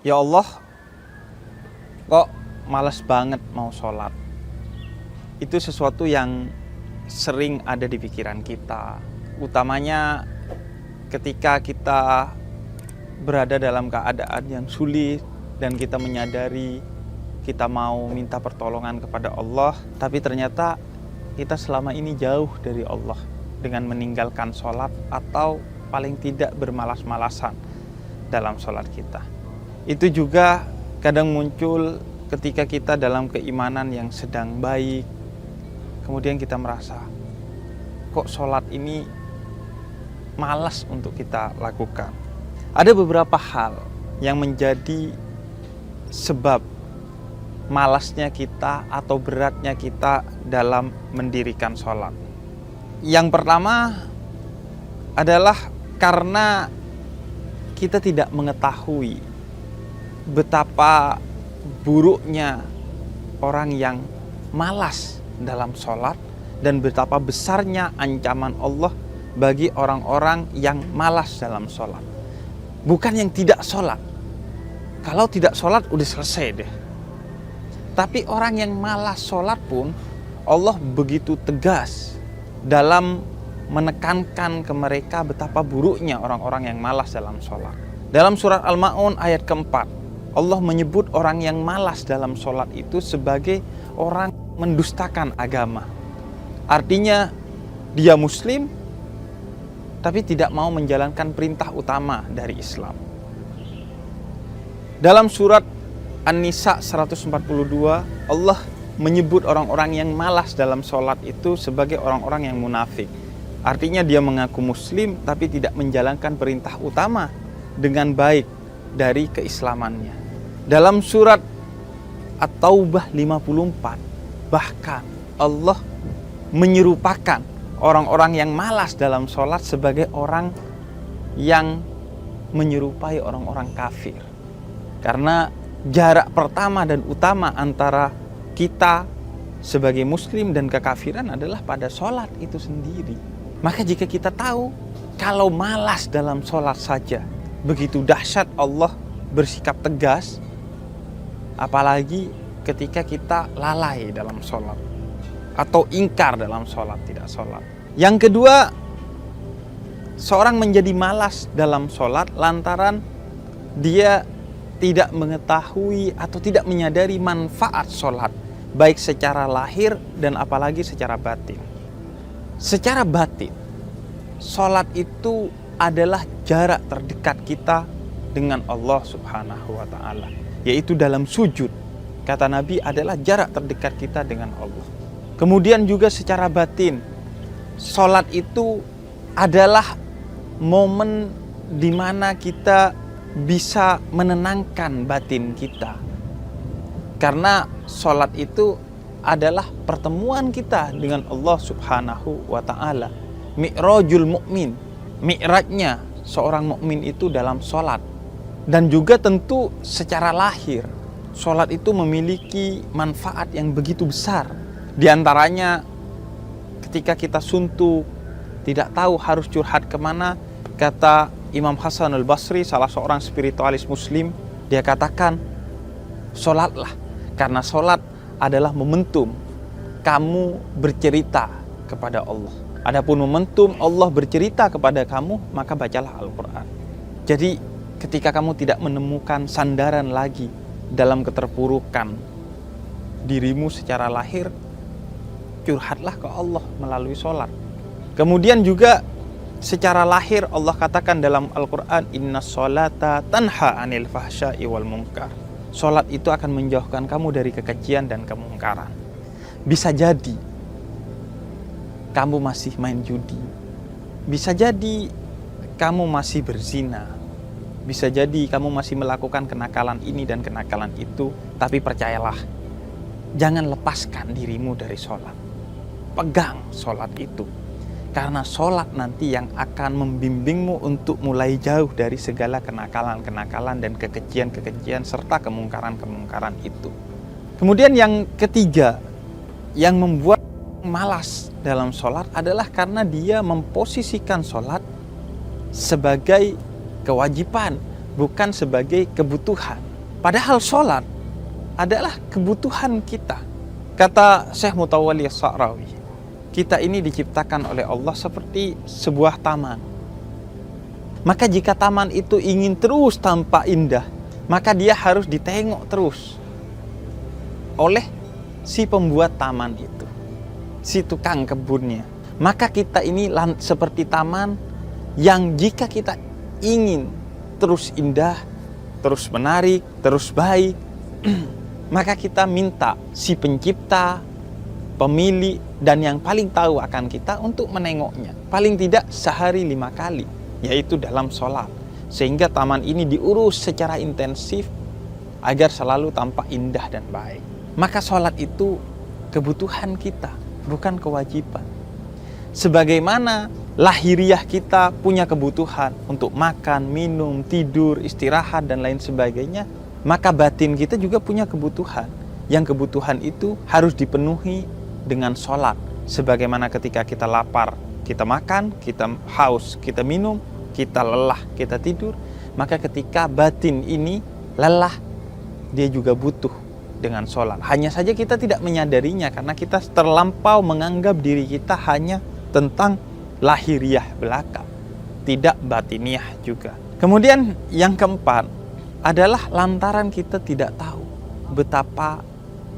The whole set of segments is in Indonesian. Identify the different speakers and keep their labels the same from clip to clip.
Speaker 1: Ya Allah, kok malas banget mau sholat. Itu sesuatu yang sering ada di pikiran kita, utamanya ketika kita berada dalam keadaan yang sulit dan kita menyadari kita mau minta pertolongan kepada Allah, tapi ternyata kita selama ini jauh dari Allah dengan meninggalkan sholat atau paling tidak bermalas-malasan dalam sholat kita. Itu juga kadang muncul ketika kita dalam keimanan yang sedang baik, kemudian kita merasa kok sholat ini malas untuk kita lakukan. Ada beberapa hal yang menjadi sebab malasnya kita atau beratnya kita dalam mendirikan sholat. Yang pertama adalah karena kita tidak mengetahui betapa buruknya orang yang malas dalam sholat dan betapa besarnya ancaman Allah bagi orang-orang yang malas dalam sholat. Bukan yang tidak sholat. Kalau tidak sholat udah selesai deh. Tapi orang yang malas sholat pun Allah begitu tegas dalam menekankan ke mereka betapa buruknya orang-orang yang malas dalam sholat. Dalam surat Al-Ma'un ayat keempat, Allah menyebut orang yang malas dalam sholat itu sebagai orang mendustakan agama. Artinya dia muslim tapi tidak mau menjalankan perintah utama dari Islam. Dalam surat An-Nisa 142, Allah menyebut orang-orang yang malas dalam sholat itu sebagai orang-orang yang munafik. Artinya dia mengaku muslim tapi tidak menjalankan perintah utama dengan baik dari keislamannya. Dalam surat At-Taubah 54, bahkan Allah menyerupakan orang-orang yang malas dalam sholat sebagai orang yang menyerupai orang-orang kafir. Karena jarak pertama dan utama antara kita sebagai muslim dan kekafiran adalah pada sholat itu sendiri. Maka jika kita tahu kalau malas dalam sholat saja begitu dahsyat Allah bersikap tegas, apalagi ketika kita lalai dalam sholat atau ingkar dalam sholat, tidak sholat. Yang kedua, seorang menjadi malas dalam sholat lantaran dia tidak mengetahui atau tidak menyadari manfaat sholat, baik secara lahir dan apalagi secara batin. Secara batin, sholat itu adalah jarak terdekat kita dengan Allah Subhanahu wa Ta'ala, yaitu dalam sujud. Kata Nabi adalah jarak terdekat kita dengan Allah. Kemudian juga secara batin, sholat itu adalah momen di mana kita bisa menenangkan batin kita. Karena sholat itu adalah pertemuan kita dengan Allah Subhanahu wa Ta'ala. Mi'rajul mu'min, mi'rajnya seorang mukmin itu dalam sholat. Dan juga tentu secara lahir, sholat itu memiliki manfaat yang begitu besar. Di antaranya ketika kita suntuk, tidak tahu harus curhat kemana, kata Imam Hasan al-Basri, salah seorang spiritualis muslim, dia katakan, sholatlah, karena sholat adalah momentum kamu bercerita kepada Allah. Adapun momentum Allah bercerita kepada kamu, maka bacalah Al-Quran. Jadi ketika kamu tidak menemukan sandaran lagi dalam keterpurukan dirimu secara lahir, curhatlah ke Allah melalui sholat. Kemudian juga secara lahir Allah katakan dalam Al-Quran, inna sholata tanha anil fahsya'i wal munkar. Sholat itu akan menjauhkan kamu dari kekejian dan kemungkaran. Bisa jadi kamu masih main judi, bisa jadi kamu masih berzina, bisa jadi kamu masih melakukan kenakalan ini dan kenakalan itu. Tapi percayalah, jangan lepaskan dirimu dari sholat. Pegang sholat itu, karena sholat nanti yang akan membimbingmu untuk mulai jauh dari segala kenakalan-kenakalan dan kekejian-kekejian serta kemungkaran-kemungkaran itu. Kemudian yang ketiga yang membuat malas dalam sholat adalah karena dia memposisikan sholat sebagai kewajiban, bukan sebagai kebutuhan. Padahal sholat adalah kebutuhan kita. Kata Syekh Mutawalli As-Sa'rawi, kita ini diciptakan oleh Allah seperti sebuah taman. Maka jika taman itu ingin terus tampak indah, maka dia harus ditengok terus oleh si pembuat taman itu, si tukang kebunnya. Maka kita ini seperti taman yang jika kita ingin terus indah, terus menarik, terus baik, maka kita minta si pencipta, pemilik, dan yang paling tahu akan kita untuk menengoknya. Paling tidak sehari 5 kali, yaitu dalam sholat. Sehingga taman ini diurus secara intensif agar selalu tampak indah dan baik. Maka sholat itu kebutuhan kita, bukan kewajiban. Sebagaimana lahiriah kita punya kebutuhan untuk makan, minum, tidur, istirahat, dan lain sebagainya, maka batin kita juga punya kebutuhan. Yang kebutuhan itu harus dipenuhi dengan sholat. Sebagaimana ketika kita lapar, kita makan, kita haus, kita minum, kita lelah, kita tidur. Maka ketika batin ini lelah, dia juga butuh dengan sholat. Hanya saja kita tidak menyadarinya karena kita terlampau menganggap diri kita hanya tentang lahiriah belaka, tidak batiniah juga. Kemudian yang keempat adalah lantaran kita tidak tahu betapa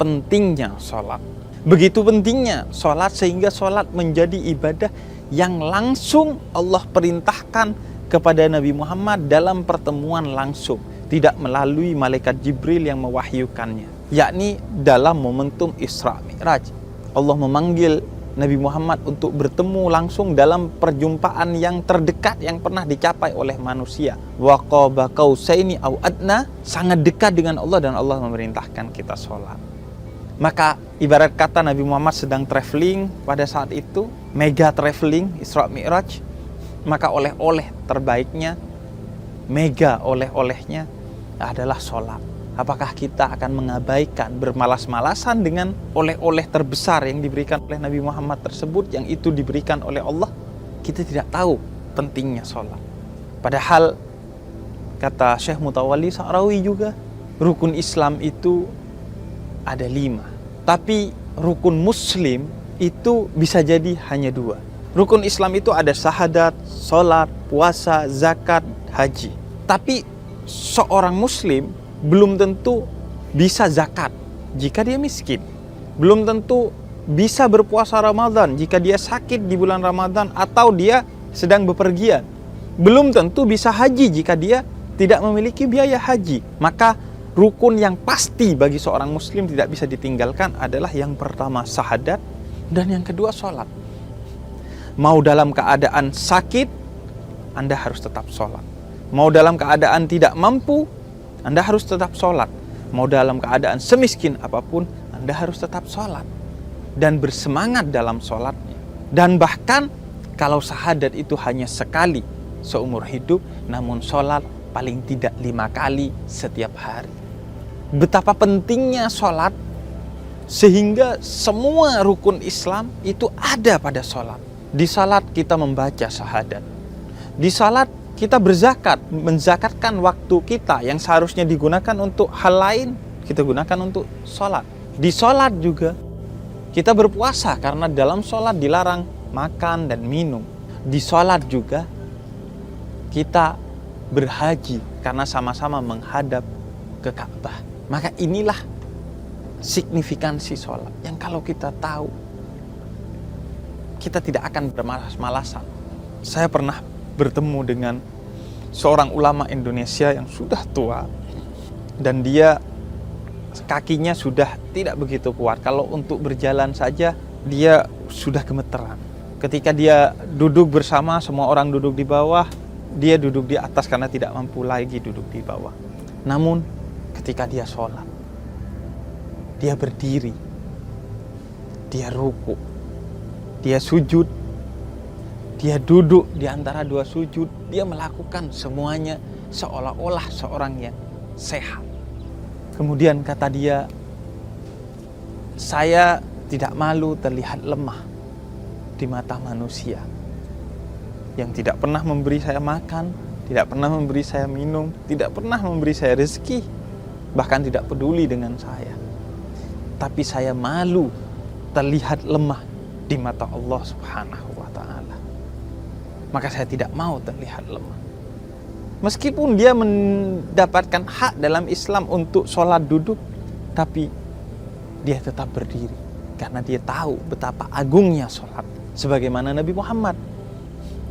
Speaker 1: pentingnya sholat. Begitu pentingnya sholat sehingga sholat menjadi ibadah yang langsung Allah perintahkan kepada Nabi Muhammad dalam pertemuan langsung, tidak melalui malaikat Jibril yang mewahyukannya, yakni dalam momentum Isra Mi'raj. Allah memanggil Nabi Muhammad untuk bertemu langsung dalam perjumpaan yang terdekat yang pernah dicapai oleh manusia. Wa qaba qausaini au adna, sangat dekat dengan Allah, dan Allah memerintahkan kita sholat. Maka ibarat kata Nabi Muhammad sedang traveling pada saat itu, mega traveling Isra Mi'raj, maka oleh-oleh terbaiknya, mega oleh-olehnya adalah sholat. Apakah kita akan mengabaikan, bermalas-malasan dengan oleh-oleh terbesar yang diberikan oleh Nabi Muhammad tersebut, yang itu diberikan oleh Allah? Kita tidak tahu pentingnya sholat. Padahal kata Syekh Mutawalli Sa'rawi juga, rukun Islam itu ada 5. Tapi rukun Muslim itu bisa jadi hanya 2. Rukun Islam itu ada syahadat, sholat, puasa, zakat, haji. Tapi seorang Muslim belum tentu bisa zakat jika dia miskin. Belum tentu bisa berpuasa Ramadan jika dia sakit di bulan Ramadan atau dia sedang bepergian. Belum tentu bisa haji jika dia tidak memiliki biaya haji. Maka rukun yang pasti bagi seorang Muslim tidak bisa ditinggalkan adalah yang pertama syahadat, dan yang kedua sholat. Mau dalam keadaan sakit, Anda harus tetap sholat. Mau dalam keadaan tidak mampu, Anda harus tetap sholat. Mau dalam keadaan semiskin apapun, Anda harus tetap sholat dan bersemangat dalam sholatnya. Dan bahkan kalau syahadat itu hanya sekali seumur hidup, namun sholat paling tidak 5 kali setiap hari. Betapa pentingnya sholat, sehingga semua rukun Islam itu ada pada sholat. Di sholat kita membaca syahadat. Di sholat kita berzakat, menzakatkan waktu kita yang seharusnya digunakan untuk hal lain, kita gunakan untuk sholat. Di sholat juga kita berpuasa karena dalam sholat dilarang makan dan minum. Di sholat juga kita berhaji karena sama-sama menghadap ke Ka'bah. Maka inilah signifikansi sholat yang kalau kita tahu, kita tidak akan bermalas-malasan. Saya pernah bertemu dengan seorang ulama Indonesia yang sudah tua, dan dia kakinya sudah tidak begitu kuat. Kalau untuk berjalan saja dia sudah gemeteran. Ketika dia duduk bersama, semua orang duduk di bawah, dia duduk di atas karena tidak mampu lagi duduk di bawah. Namun ketika dia sholat, dia berdiri, dia ruku, dia sujud, dia duduk di antara 2 sujud, dia melakukan semuanya seolah-olah seorang yang sehat. Kemudian kata dia, saya tidak malu terlihat lemah di mata manusia yang tidak pernah memberi saya makan, tidak pernah memberi saya minum, tidak pernah memberi saya rezeki. bahkan tidak peduli dengan saya. Tapi saya malu terlihat lemah di mata Allah Subhanahu wa ta'ala. Maka saya tidak mau terlihat lemah. Meskipun dia mendapatkan hak dalam Islam untuk sholat duduk, tapi dia tetap berdiri. Karena dia tahu betapa agungnya sholat. Sebagaimana Nabi Muhammad.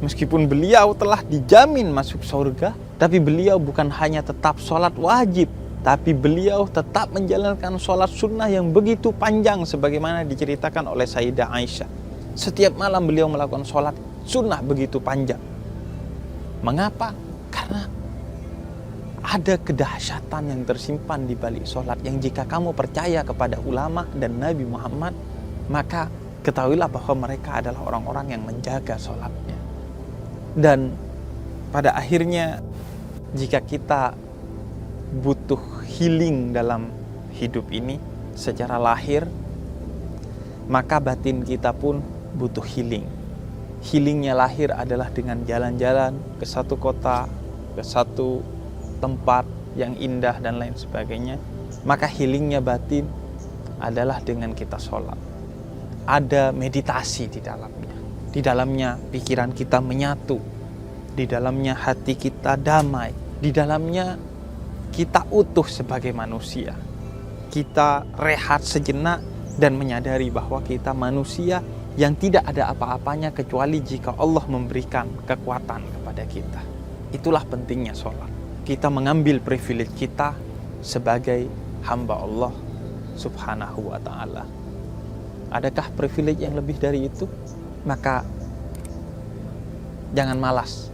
Speaker 1: Meskipun beliau telah dijamin masuk surga, tapi beliau bukan hanya tetap sholat wajib, tapi beliau tetap menjalankan sholat sunnah yang begitu panjang sebagaimana diceritakan oleh Sayyidah Aisyah. Setiap malam beliau melakukan sholat sunnah begitu panjang. Mengapa? Karena ada kedahsyatan yang tersimpan di balik sholat, yang jika kamu percaya kepada ulama dan Nabi Muhammad, maka ketahuilah bahwa mereka adalah orang-orang yang menjaga sholatnya. Dan pada akhirnya jika kita butuh healing dalam hidup ini secara lahir, maka batin kita pun butuh healing. Healingnya lahir adalah dengan jalan-jalan ke satu kota, ke satu tempat yang indah dan lain sebagainya. Maka healingnya batin adalah dengan kita sholat. Ada meditasi di dalamnya. Di dalamnya pikiran kita menyatu. Di dalamnya hati kita damai. Di dalamnya kita utuh sebagai manusia. Kita rehat sejenak dan menyadari bahwa kita manusia yang tidak ada apa-apanya kecuali jika Allah memberikan kekuatan kepada kita. Itulah pentingnya sholat. Kita mengambil privilege kita sebagai hamba Allah Subhanahu wa ta'ala. Adakah privilege yang lebih dari itu? Maka jangan malas